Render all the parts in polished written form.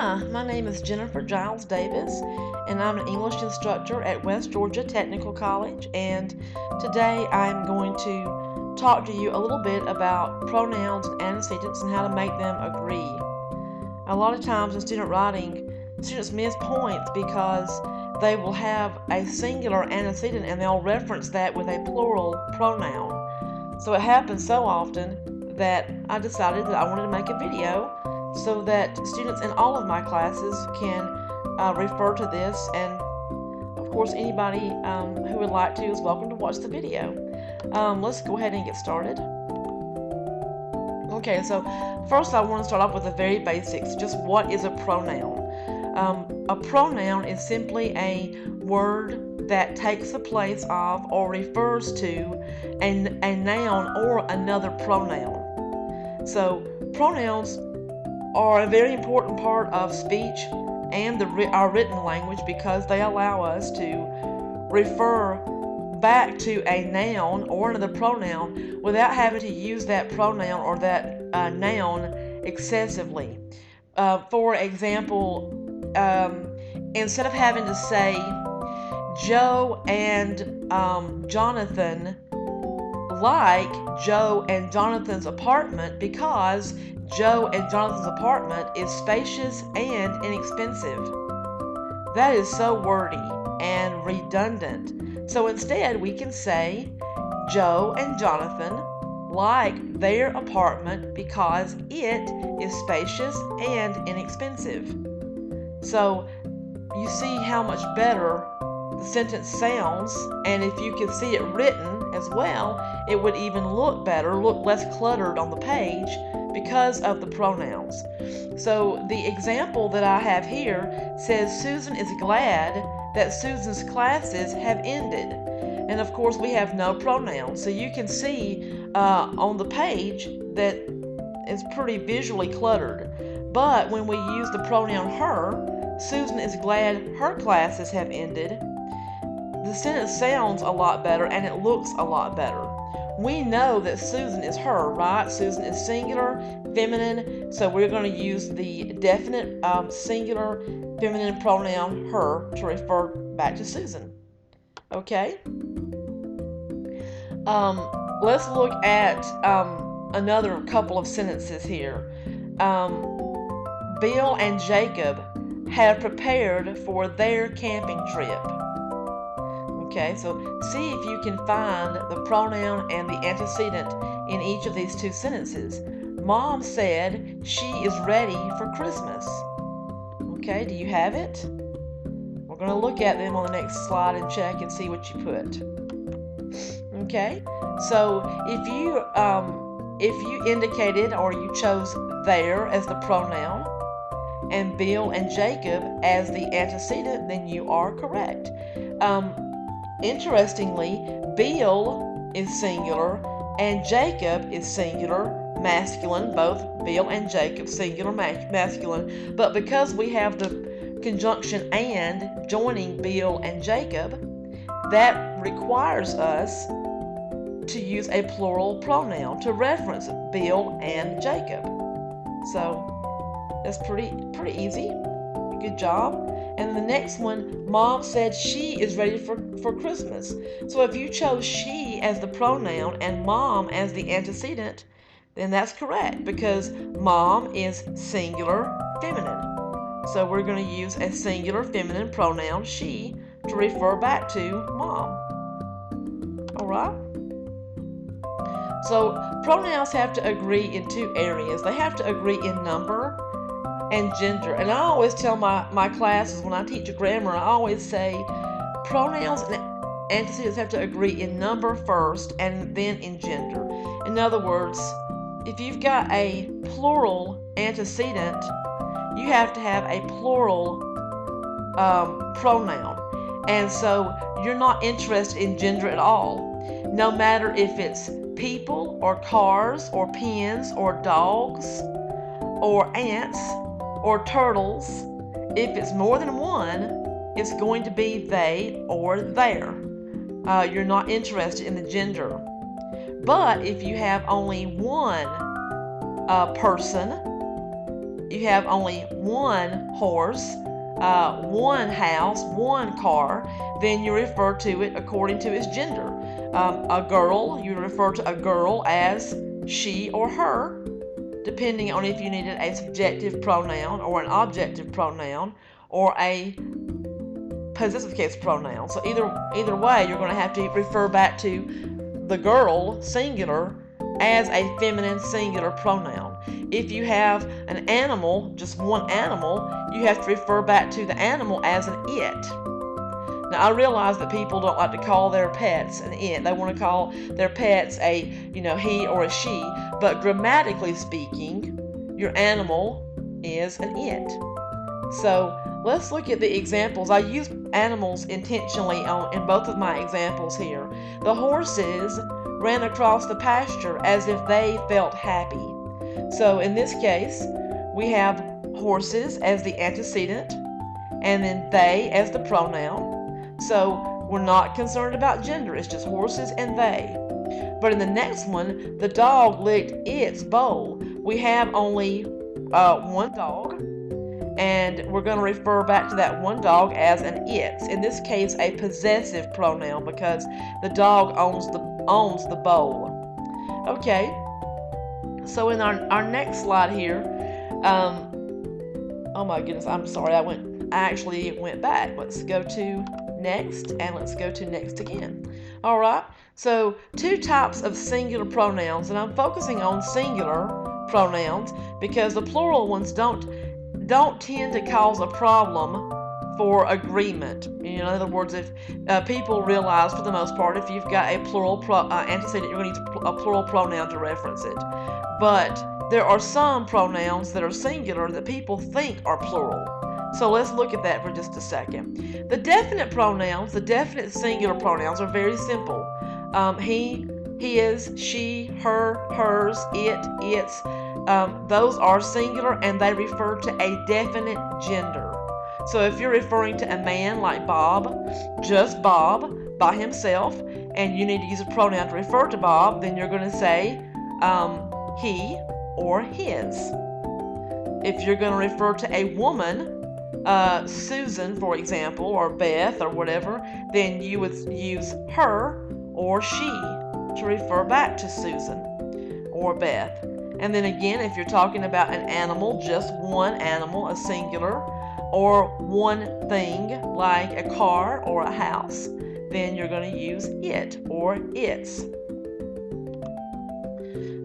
Hi, my name is Jennifer Giles Davis, and I'm an English instructor at West Georgia Technical College. And today I'm going to talk to you a little bit about pronouns and antecedents and how to make them agree. A lot of times in student writing, students miss points because they will have a singular antecedent and they'll reference that with a plural pronoun. So it happens so often that I decided that I wanted to make a video so that students in all of my classes can refer to this, and of course anybody who would like to is welcome to watch the video. Let's go ahead and get started. Okay, so first I want to start off with the very basics. Just what is a pronoun? A pronoun is simply a word that takes the place of or refers to a noun or another pronoun. So pronouns are a very important part of speech and our written language because they allow us to refer back to a noun or another pronoun without having to use that pronoun or that noun excessively. For example, instead of having to say Joe and Jonathan like Joe and Jonathan's apartment because Joe and Jonathan's apartment is spacious and inexpensive. That is so wordy and redundant. So instead we can say Joe and Jonathan like their apartment because it is spacious and inexpensive. So you see how much better the sentence sounds, and if you could see it written as well, it would even look better, look less cluttered on the page because of the pronouns. So the example that I have here says Susan is glad that Susan's classes have ended. And of course we have no pronouns, so you can see on the page that it's pretty visually cluttered. But when we use the pronoun her, Susan is glad her classes have ended, the sentence sounds a lot better and it looks a lot better. We know that Susan is her, right? Susan is singular, feminine, so we're going to use the definite singular feminine pronoun her to refer back to Susan. Okay? Let's look at another couple of sentences here. Bill and Jacob have prepared for their camping trip. Okay, so see if you can find the pronoun and the antecedent in each of these two sentences. Mom said she is ready for Christmas. Okay, do you have it? We're going to look at them on the next slide and check and see what you put. Okay, so if you indicated or you chose their as the pronoun and Bill and Jacob as the antecedent, then you are correct. Interestingly, Bill is singular and Jacob is singular, masculine, both Bill and Jacob, singular, masculine. But because we have the conjunction and joining Bill and Jacob, that requires us to use a plural pronoun to reference Bill and Jacob. So that's pretty easy. Good job. And the next one, Mom said she is ready for Christmas. So if you chose she as the pronoun and Mom as the antecedent, then that's correct because Mom is singular feminine. So we're going to use a singular feminine pronoun, she, to refer back to Mom. All right? So pronouns have to agree in two areas. They have to agree in number and gender. And I always tell my classes when I teach grammar, I always say pronouns and antecedents have to agree in number first and then in gender. In other words, if you've got a plural antecedent, you have to have a plural pronoun. And so you're not interested in gender at all. No matter if it's people or cars or pens or dogs or ants or turtles, if it's more than one, it's going to be they or their. You're not interested in the gender. But if you have only one person, you have only one horse, one house, one car, then you refer to it according to its gender. A girl, you refer to a girl as she or her, depending on if you needed a subjective pronoun or an objective pronoun or a possessive case pronoun. So either way, you're going to have to refer back to the girl, singular, as a feminine singular pronoun. If you have an animal, just one animal, you have to refer back to the animal as an it. Now, I realize that people don't like to call their pets an it. They want to call their pets a, he or a she. But grammatically speaking, your animal is an it. So let's look at the examples. I use animals intentionally in both of my examples here. The horses ran across the pasture as if they felt happy. So in this case, we have horses as the antecedent and then they as the pronoun. So we're not concerned about gender. It's just horses and they. But in the next one, the dog licked its bowl. We have only one dog, and we're going to refer back to that one dog as an it. In this case, a possessive pronoun because the dog owns the bowl. Okay, so in our next slide here, oh my goodness, I'm sorry, I actually went back. Let's go to next, and let's go to next again. All right, so two types of singular pronouns, and I'm focusing on singular pronouns because the plural ones don't tend to cause a problem for agreement. In other words, if people realize, for the most part, if you've got a plural antecedent, you're going to use a plural pronoun to reference it. But there are some pronouns that are singular that people think are plural. So let's look at that for just a second. The definite pronouns, the definite singular pronouns, are very simple. He, his, she, her, hers, it, its. Those are singular and they refer to a definite gender. So if you're referring to a man like Bob, just Bob by himself, and you need to use a pronoun to refer to Bob, then you're going to say he or his. If you're going to refer to a woman, Susan, for example, or Beth or whatever, then you would use her or she to refer back to Susan or Beth. And then again, if you're talking about an animal, just one animal, a singular, or one thing like a car or a house, then you're going to use it or its.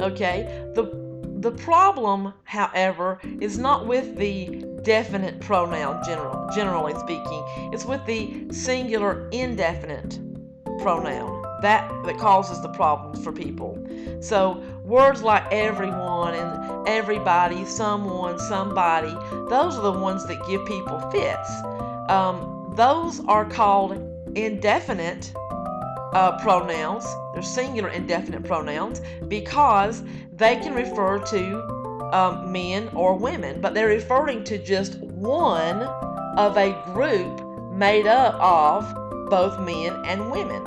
Okay, the problem, however, is not with the definite pronoun generally speaking. It's with the singular indefinite pronoun that causes the problems for people. So words like everyone and everybody, someone, somebody, those are the ones that give people fits. Those are called indefinite pronouns. They're singular indefinite pronouns because they can refer to men or women, but they're referring to just one of a group made up of both men and women,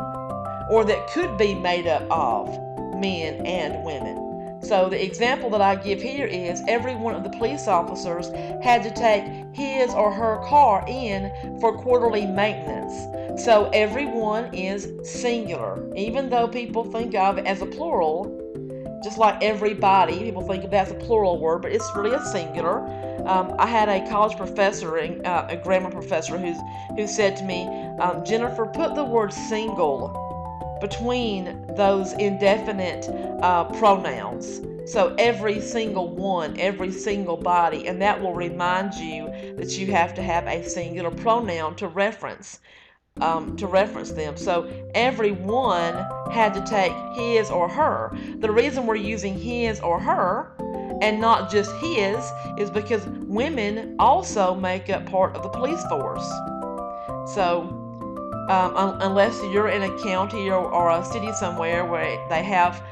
or that could be made up of men and women. So the example that I give here is every one of the police officers had to take his or her car in for quarterly maintenance. So everyone is singular, even though people think of it as a plural. Just like everybody, people think of that as a plural word, but it's really a singular. I had a college professor, a grammar professor, who said to me, Jennifer, put the word single between those indefinite pronouns. So every single one, every single body, and that will remind you that you have to have a singular pronoun to reference them. So everyone had to take his or her. The reason we're using his or her and not just his is because women also make up part of the police force. So unless you're in a county or a city somewhere where they have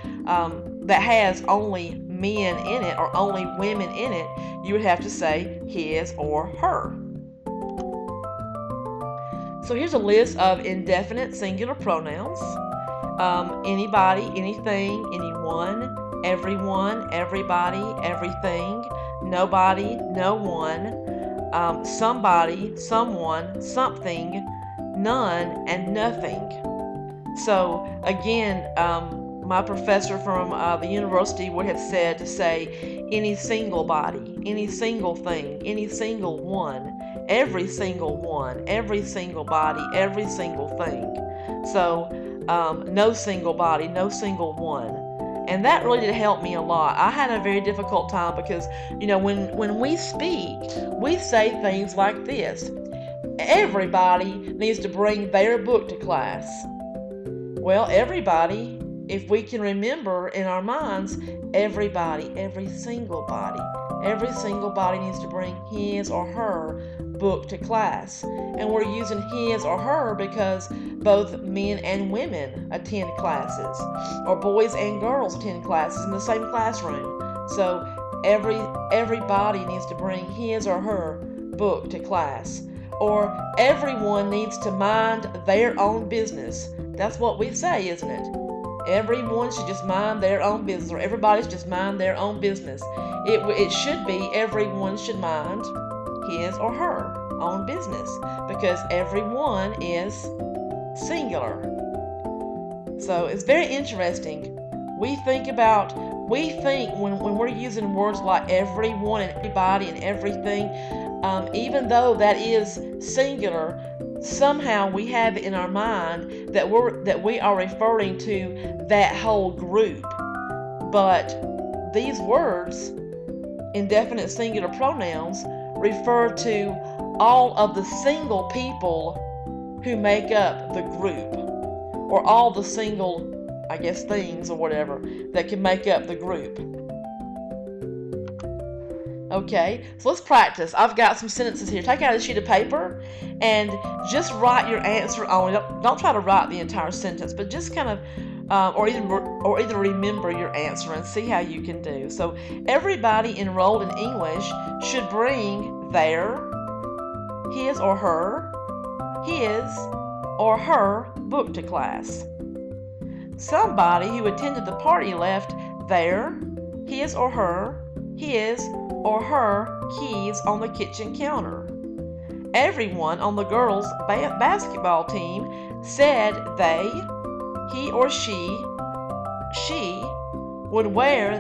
that has only men in it or only women in it, you would have to say his or her. So here's a list of indefinite singular pronouns. Anybody, anything, anyone, everyone, everybody, everything, nobody, no one, somebody, someone, something, none, and nothing. So again, my professor from the university would have said to say any single body, any single thing, any single one, every single one, every single body, every single thing. So no single body, no single one. And that really did help me a lot. I had a very difficult time because, when we speak, we say things like this. Everybody needs to bring their book to class. Well, everybody, if we can remember in our minds, everybody, every single body needs to bring his or her book to class. And we're using his or her because both men and women attend classes, or boys and girls attend classes in the same classroom. So everybody needs to bring his or her book to class. Or everyone needs to mind their own business. That's what we say, isn't it? Everyone should just mind their own business, or everybody should just mind their own business. It should be everyone should mind his or her own business, because everyone is singular. So it's very interesting. We think when we're using words like everyone and everybody and everything, even though that is singular, somehow we have it in our mind that we are referring to that whole group. But these words, indefinite singular pronouns, refer to all of the single people who make up the group, or all the single, things or whatever that can make up the group. Okay, so let's practice. I've got some sentences here. Take out a sheet of paper and just write your answer on it. Don't try to write the entire sentence, but just kind of, or either remember your answer and see how you can do. So everybody enrolled in English should bring his or her book to class. Somebody who attended the party left his or her keys on the kitchen counter. Everyone on the girls' basketball team said he or she would wear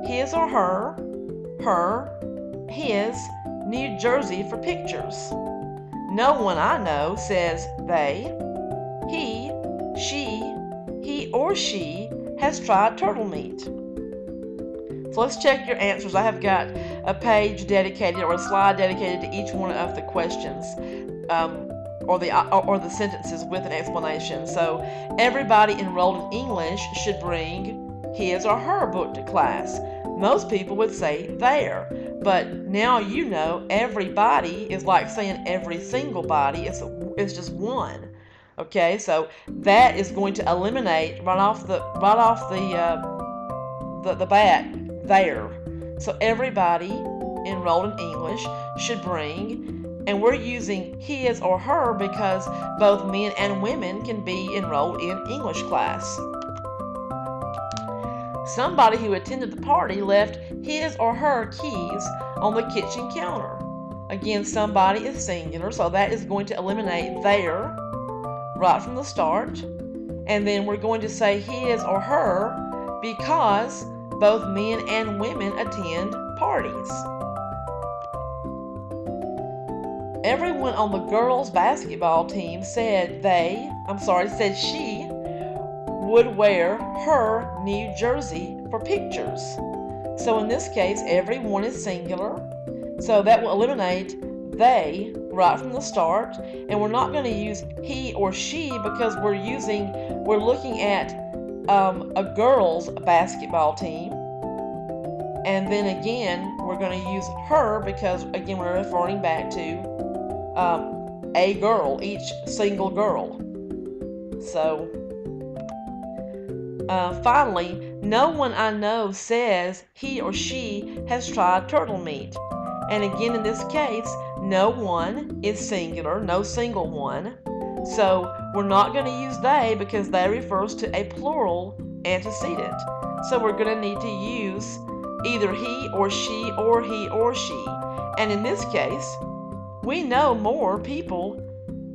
his or his new jersey for pictures. No one I know says he or she has tried turtle meat. So let's check your answers. I have got a page dedicated, or a slide dedicated to each one of the questions, or the sentences with an explanation. So everybody enrolled in English should bring his or her book to class. Most people would say their, but now everybody is like saying every single body. It's just one. Okay, so that is going to eliminate right off the bat there. So everybody enrolled in English should bring, and we're using his or her because both men and women can be enrolled in English class. Somebody who attended the party left his or her keys on the kitchen counter. Again, somebody is singular, so that is going to eliminate their right from the start. And then we're going to say his or her because both men and women attend parties. Everyone on the girls' basketball team said she would wear her new jersey for pictures. So in this case, everyone is singular, so that will eliminate they right from the start, and we're not going to use he or she because we're looking at a girls' basketball team. And then again, we're going to use her because, again, we're referring back to a girl, each single girl. So, finally, no one I know says he or she has tried turtle meat. And again, in this case, no one is singular, no single one. So we're not going to use they because they refers to a plural antecedent. So we're going to need to use either he or she or he or she. And in this case, we know more people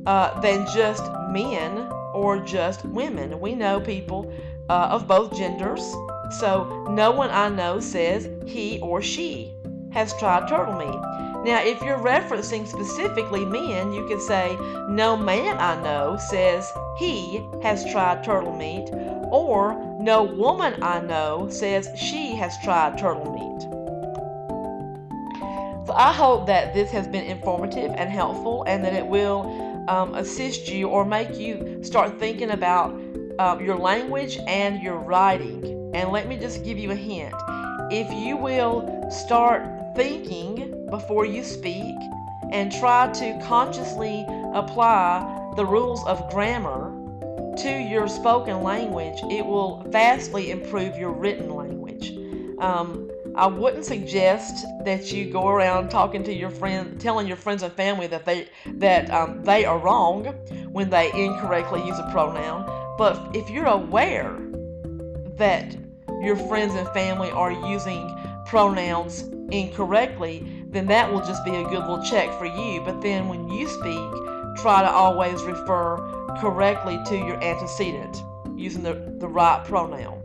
than just men or just women. We know people of both genders. So no one I know says he or she has tried turtle meat. Now, if you're referencing specifically men, you could say, no man I know says he has tried turtle meat, or no woman I know says she has tried turtle meat. So I hope that this has been informative and helpful, and that it will assist you or make you start thinking about your language and your writing. And let me just give you a hint. If you will start thinking before you speak and try to consciously apply the rules of grammar to your spoken language, it will vastly improve your written language. I wouldn't suggest that you go around talking to your friends, telling your friends and family that they are wrong when they incorrectly use a pronoun. But if you're aware that your friends and family are using pronouns incorrectly, then that will just be a good little check for you. But then when you speak, try to always refer correctly to your antecedent using the right pronoun.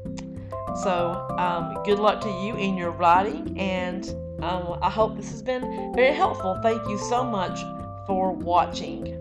So good luck to you in your writing, and I hope this has been very helpful. Thank you so much for watching.